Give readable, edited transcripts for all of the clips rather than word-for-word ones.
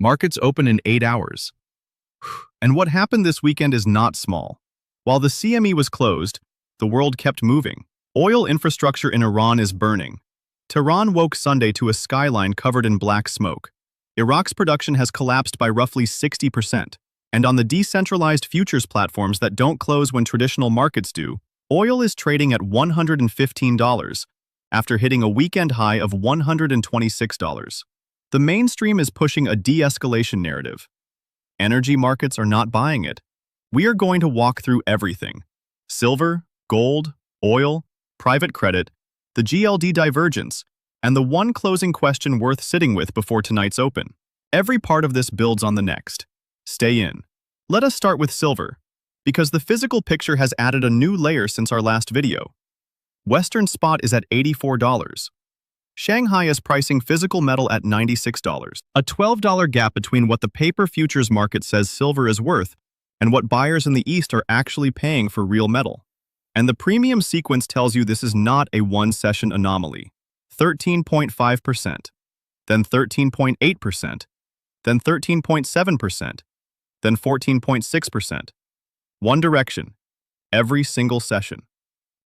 Markets open in 8 hours. And what happened this weekend is not small. While the CME was closed, the world kept moving. Oil infrastructure in Iran is burning. Tehran woke Sunday to a skyline covered in black smoke. Iraq's production has collapsed by roughly 60%. And on the decentralized futures platforms that don't close when traditional markets do, oil is trading at $115 after hitting a weekend high of $126. The mainstream is pushing a de-escalation narrative. Energy markets are not buying it. We are going to walk through everything: silver, gold, oil, private credit, the GLD divergence, and the one closing question worth sitting with before tonight's open. Every part of this builds on the next. Stay in. Let us start with silver, because the physical picture has added a new layer since our last video. Western spot is at $84. Shanghai is pricing physical metal at $96. A $12 gap between what the paper futures market says silver is worth and what buyers in the East are actually paying for real metal. And the premium sequence tells you this is not a one-session anomaly. 13.5%, then 13.8%, then 13.7%, then 14.6%. One direction, every single session.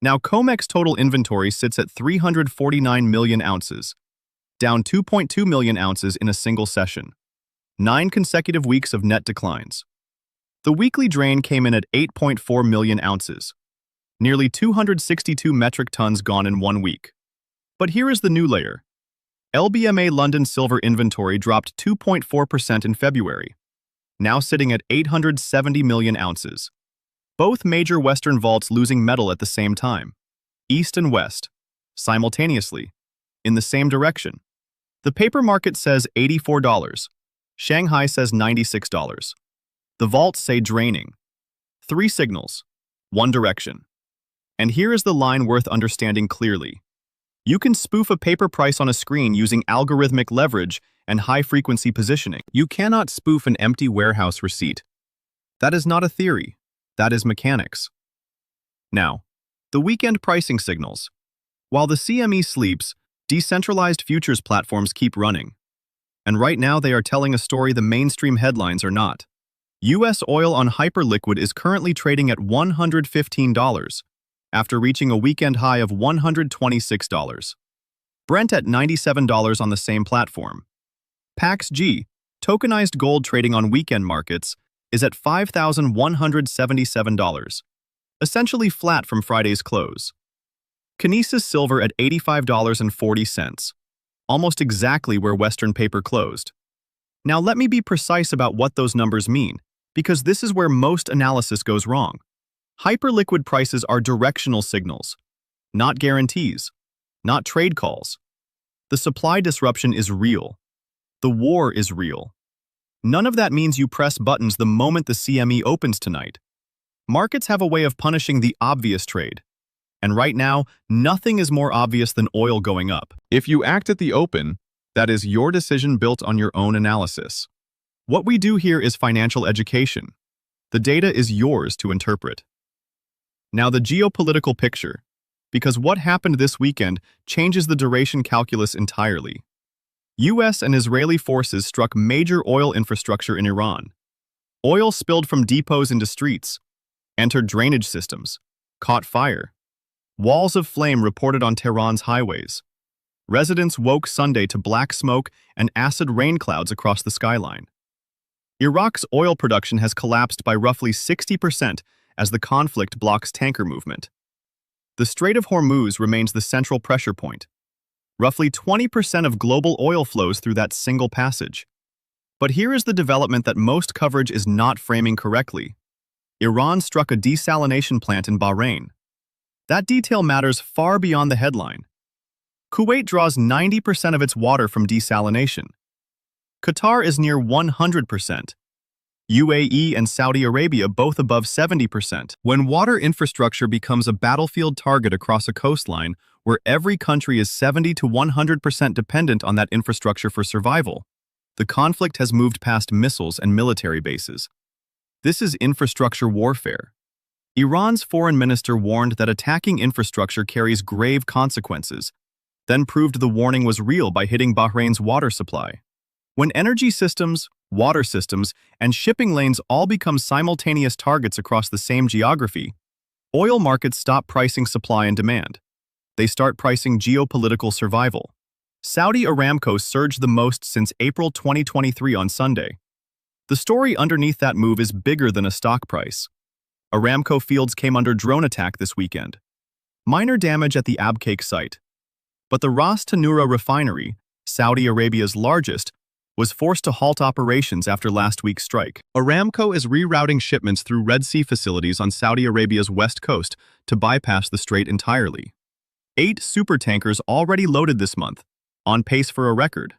Now, COMEX total inventory sits at 349 million ounces, down 2.2 million ounces in a single session. 9 consecutive weeks of net declines. The weekly drain came in at 8.4 million ounces, nearly 262 metric tons gone in 1 week. But here is the new layer. LBMA London silver inventory dropped 2.4% in February, now sitting at 870 million ounces. Both major Western vaults losing metal at the same time, East and West, simultaneously, in the same direction. The paper market says $84. Shanghai says $96. The vaults say draining. 3 signals, one direction. And here is the line worth understanding clearly. You can spoof a paper price on a screen using algorithmic leverage and high-frequency positioning. You cannot spoof an empty warehouse receipt. That is not a theory. That is mechanics. Now, the weekend pricing signals. While the CME sleeps, decentralized futures platforms keep running. And right now they are telling a story the mainstream headlines are not. U.S. oil on Hyperliquid is currently trading at $115, after reaching a weekend high of $126. Brent at $97 on the same platform. PAX-G, tokenized gold trading on weekend markets, is at $5,177, essentially flat from Friday's close. Kinesis silver at $85.40, almost exactly where Western paper closed. Now let me be precise about what those numbers mean, because this is where most analysis goes wrong. Hyperliquid prices are directional signals, not guarantees, not trade calls. The supply disruption is real. The war is real. None of that means you press buttons the moment the CME opens tonight. Markets have a way of punishing the obvious trade. And right now, nothing is more obvious than oil going up. If you act at the open, that is your decision built on your own analysis. What we do here is financial education. The data is yours to interpret. Now the geopolitical picture, because what happened this weekend changes the duration calculus entirely. U.S. and Israeli forces struck major oil infrastructure in Iran. Oil spilled from depots into streets, entered drainage systems, caught fire. Walls of flame reported on Tehran's highways. Residents woke Sunday to black smoke and acid rain clouds across the skyline. Iraq's oil production has collapsed by roughly 60% as the conflict blocks tanker movement. The Strait of Hormuz remains the central pressure point. Roughly 20% of global oil flows through that single passage. But here is the development that most coverage is not framing correctly. Iran struck a desalination plant in Bahrain. That detail matters far beyond the headline. Kuwait draws 90% of its water from desalination. Qatar is near 100%. UAE and Saudi Arabia both above 70%. When water infrastructure becomes a battlefield target across a coastline, where every country is 70 to 100% dependent on that infrastructure for survival, the conflict has moved past missiles and military bases. This is infrastructure warfare. Iran's foreign minister warned that attacking infrastructure carries grave consequences, then proved the warning was real by hitting Bahrain's water supply. When energy systems, water systems, and shipping lanes all become simultaneous targets across the same geography, oil markets stop pricing supply and demand. They start pricing geopolitical survival. Saudi Aramco surged the most since April 2023 on Sunday. The story underneath that move is bigger than a stock price. Aramco fields came under drone attack this weekend. Minor damage at the Abqaiq site. But the Ras Tanura refinery, Saudi Arabia's largest, was forced to halt operations after last week's strike. Aramco is rerouting shipments through Red Sea facilities on Saudi Arabia's west coast to bypass the strait entirely. 8 supertankers already loaded this month, on pace for a record.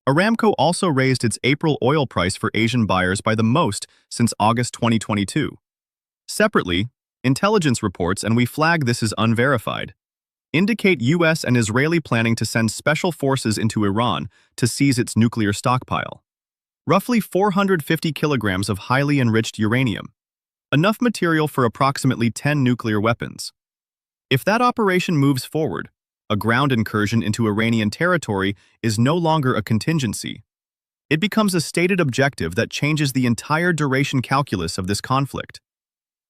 Aramco also raised its April oil price for Asian buyers by the most since August 2022. Separately, intelligence reports, and we flag this as unverified, indicate U.S. and Israeli planning to send special forces into Iran to seize its nuclear stockpile. Roughly 450 kilograms of highly enriched uranium, enough material for approximately 10 nuclear weapons. If that operation moves forward, a ground incursion into Iranian territory is no longer a contingency. It becomes a stated objective that changes the entire duration calculus of this conflict.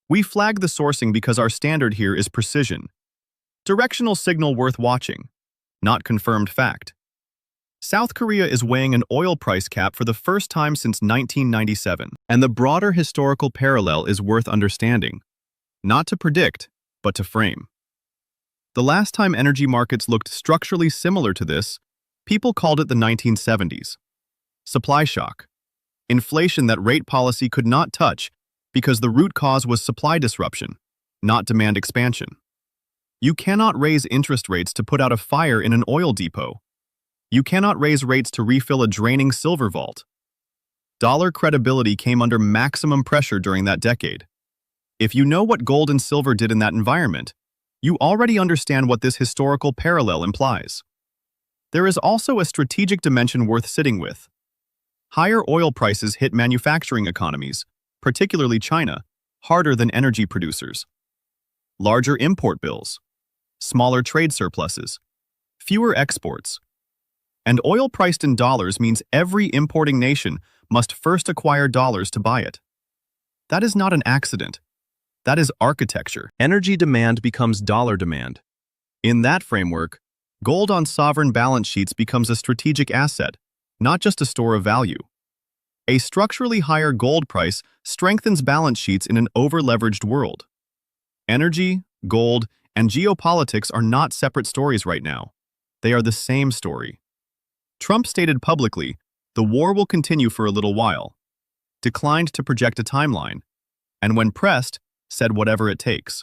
We flag the sourcing because our standard here is precision. Directional signal worth watching, not confirmed fact. South Korea is weighing an oil price cap for the first time since 1997, and the broader historical parallel is worth understanding, not to predict, but to frame. The last time energy markets looked structurally similar to this, people called it the 1970s. Supply shock. Inflation that rate policy could not touch because the root cause was supply disruption, not demand expansion. You cannot raise interest rates to put out a fire in an oil depot. You cannot raise rates to refill a draining silver vault. Dollar credibility came under maximum pressure during that decade. If you know what gold and silver did in that environment, you already understand what this historical parallel implies. There is also a strategic dimension worth sitting with. Higher oil prices hit manufacturing economies, particularly China, harder than energy producers. Larger import bills, smaller trade surpluses, fewer exports. And oil priced in dollars means every importing nation must first acquire dollars to buy it. That is not an accident. That is architecture. Energy demand becomes dollar demand. In that framework, gold on sovereign balance sheets becomes a strategic asset, not just a store of value. A structurally higher gold price strengthens balance sheets in an over-leveraged world. Energy, gold, and geopolitics are not separate stories right now. They are the same story. Trump stated publicly, the war will continue for a little while, declined to project a timeline, and when pressed, said whatever it takes.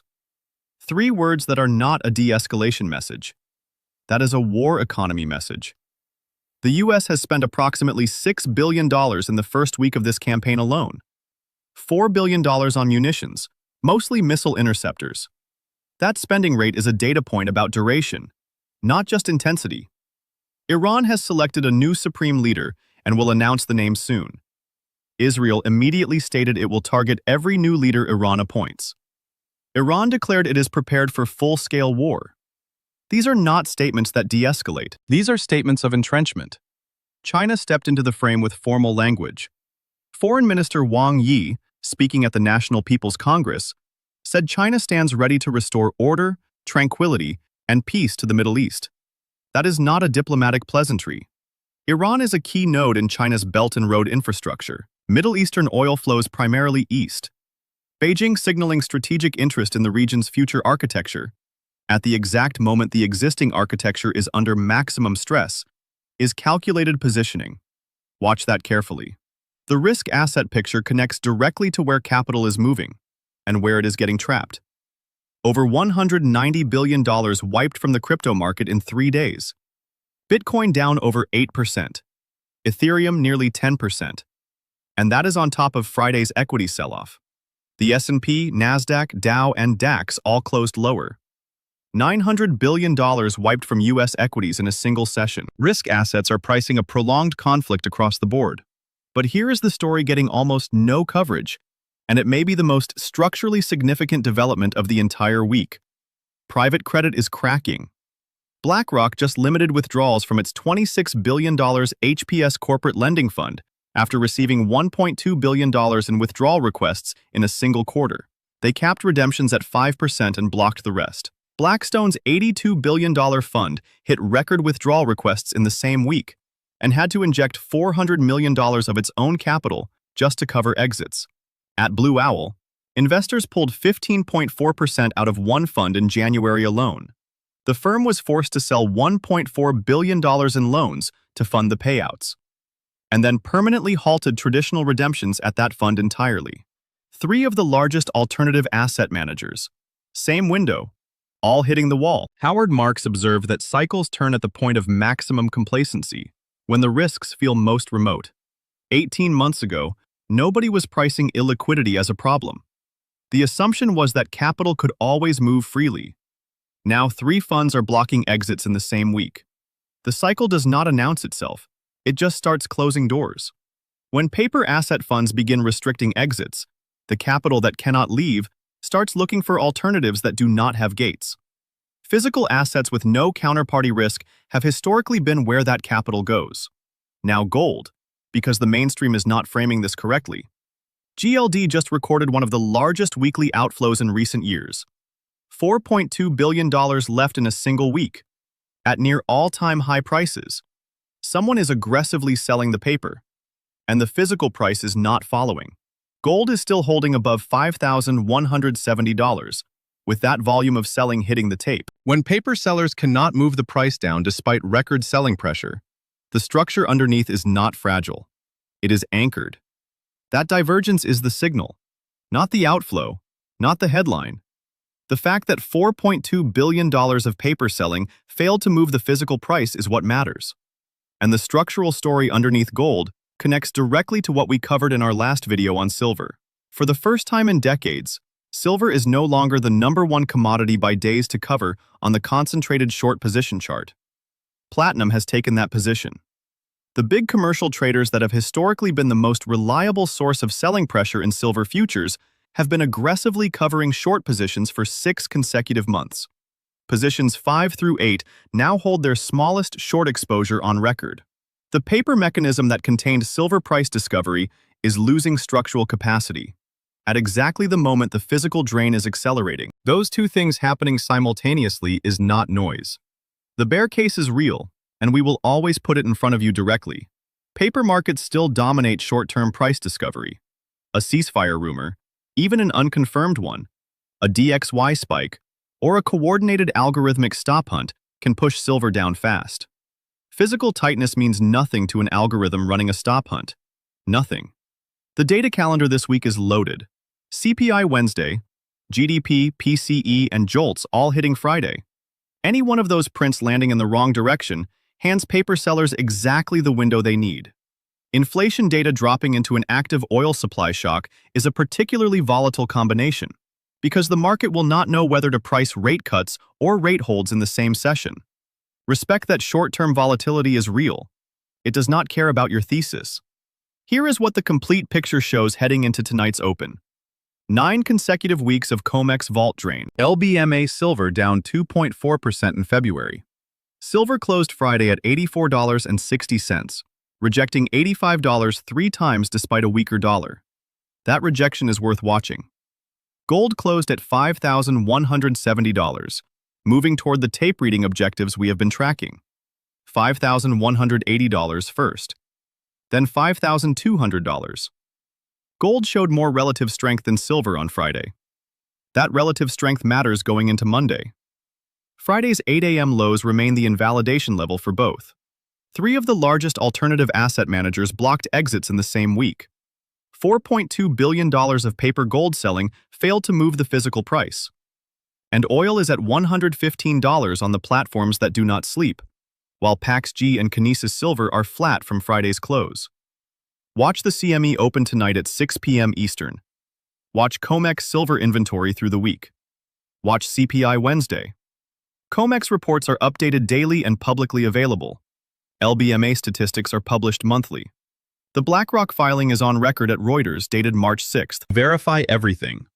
3 words that are not a de-escalation message. That is a war economy message. The U.S. has spent approximately $6 billion in the first week of this campaign alone. $4 billion on munitions, mostly missile interceptors. That spending rate is a data point about duration, not just intensity. Iran has selected a new supreme leader and will announce the name soon. Israel immediately stated it will target every new leader Iran appoints. Iran declared it is prepared for full-scale war. These are not statements that de-escalate. These are statements of entrenchment. China stepped into the frame with formal language. Foreign Minister Wang Yi, speaking at the National People's Congress, said China stands ready to restore order, tranquility, and peace to the Middle East. That is not a diplomatic pleasantry. Iran is a key node in China's Belt and Road infrastructure. Middle Eastern oil flows primarily east. Beijing signaling strategic interest in the region's future architecture, at the exact moment the existing architecture is under maximum stress, is calculated positioning. Watch that carefully. The risk-asset picture connects directly to where capital is moving and where it is getting trapped. Over $190 billion wiped from the crypto market in 3 days. Bitcoin down over 8%. Ethereum nearly 10%. And that is on top of Friday's equity sell-off. The S&P, NASDAQ, Dow, and DAX all closed lower. $900 billion wiped from U.S. equities in a single session. Risk assets are pricing a prolonged conflict across the board. But here is the story getting almost no coverage, and it may be the most structurally significant development of the entire week. Private credit is cracking. BlackRock just limited withdrawals from its $26 billion HPS corporate lending fund After receiving $1.2 billion in withdrawal requests in a single quarter, they capped redemptions at 5% and blocked the rest. Blackstone's $82 billion fund hit record withdrawal requests in the same week and had to inject $400 million of its own capital just to cover exits. At Blue Owl, investors pulled 15.4% out of one fund in January alone. The firm was forced to sell $1.4 billion in loans to fund the payouts, and then permanently halted traditional redemptions at that fund entirely. Three of the largest alternative asset managers, same window, all hitting the wall. Howard Marks observed that cycles turn at the point of maximum complacency, when the risks feel most remote. 18 months ago, nobody was pricing illiquidity as a problem. The assumption was that capital could always move freely. Now 3 funds are blocking exits in the same week. The cycle does not announce itself, it just starts closing doors. When paper asset funds begin restricting exits, the capital that cannot leave starts looking for alternatives that do not have gates. Physical assets with no counterparty risk have historically been where that capital goes. Now gold, because the mainstream is not framing this correctly. GLD just recorded one of the largest weekly outflows in recent years. $4.2 billion left in a single week, at near all-time high prices. Someone is aggressively selling the paper, and the physical price is not following. Gold is still holding above $5,170, with that volume of selling hitting the tape. When paper sellers cannot move the price down despite record selling pressure, the structure underneath is not fragile. It is anchored. That divergence is the signal, not the outflow, not the headline. The fact that $4.2 billion of paper selling failed to move the physical price is what matters. And the structural story underneath gold connects directly to what we covered in our last video on silver. For the first time in decades, silver is no longer the #1 commodity by days to cover on the concentrated short position chart. Platinum has taken that position. The big commercial traders that have historically been the most reliable source of selling pressure in silver futures have been aggressively covering short positions for 6 consecutive months. Positions 5 through 8 now hold their smallest short exposure on record. The paper mechanism that contained silver price discovery is losing structural capacity, at exactly the moment the physical drain is accelerating. Those two things happening simultaneously is not noise. The bear case is real, and we will always put it in front of you directly. Paper markets still dominate short-term price discovery. A ceasefire rumor, even an unconfirmed one, a DXY spike, or a coordinated algorithmic stop hunt can push silver down fast. Physical tightness means nothing to an algorithm running a stop hunt. Nothing. The data calendar this week is loaded. CPI Wednesday, GDP, PCE, and JOLTS all hitting Friday. Any one of those prints landing in the wrong direction hands paper sellers exactly the window they need. Inflation data dropping into an active oil supply shock is a particularly volatile combination, because the market will not know whether to price rate cuts or rate holds in the same session. Respect that short-term volatility is real. It does not care about your thesis. Here is what the complete picture shows heading into tonight's open. 9 consecutive weeks of COMEX vault drain. LBMA silver down 2.4% in February. Silver closed Friday at $84.60, rejecting $85 3 times despite a weaker dollar. That rejection is worth watching. Gold closed at $5,170, moving toward the tape reading objectives we have been tracking. $5,180 first, then $5,200. Gold showed more relative strength than silver on Friday. That relative strength matters going into Monday. Friday's 8 a.m. lows remain the invalidation level for both. 3 of the largest alternative asset managers blocked exits in the same week. $4.2 billion of paper gold selling failed to move the physical price. And oil is at $115 on the platforms that do not sleep, while PAX-G and Kinesis Silver are flat from Friday's close. Watch the CME open tonight at 6 p.m. Eastern. Watch COMEX silver inventory through the week. Watch CPI Wednesday. COMEX reports are updated daily and publicly available. LBMA statistics are published monthly. The BlackRock filing is on record at Reuters dated March 6th. Verify everything.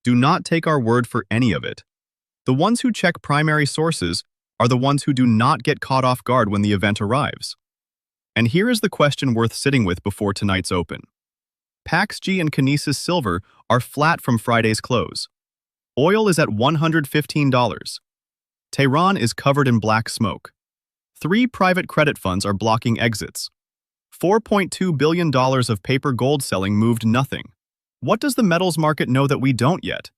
Do not take our word for any of it. The ones who check primary sources are the ones who do not get caught off guard when the event arrives. And here is the question worth sitting with before tonight's open. PAXG and Kinesis Silver are flat from Friday's close. Oil is at $115. Tehran is covered in black smoke. 3 private credit funds are blocking exits. $4.2 billion of paper gold selling moved nothing. What does the metals market know that we don't yet?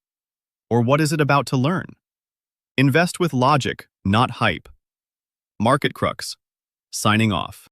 Or what is it about to learn? Invest with logic, not hype. Market Crux. Signing off.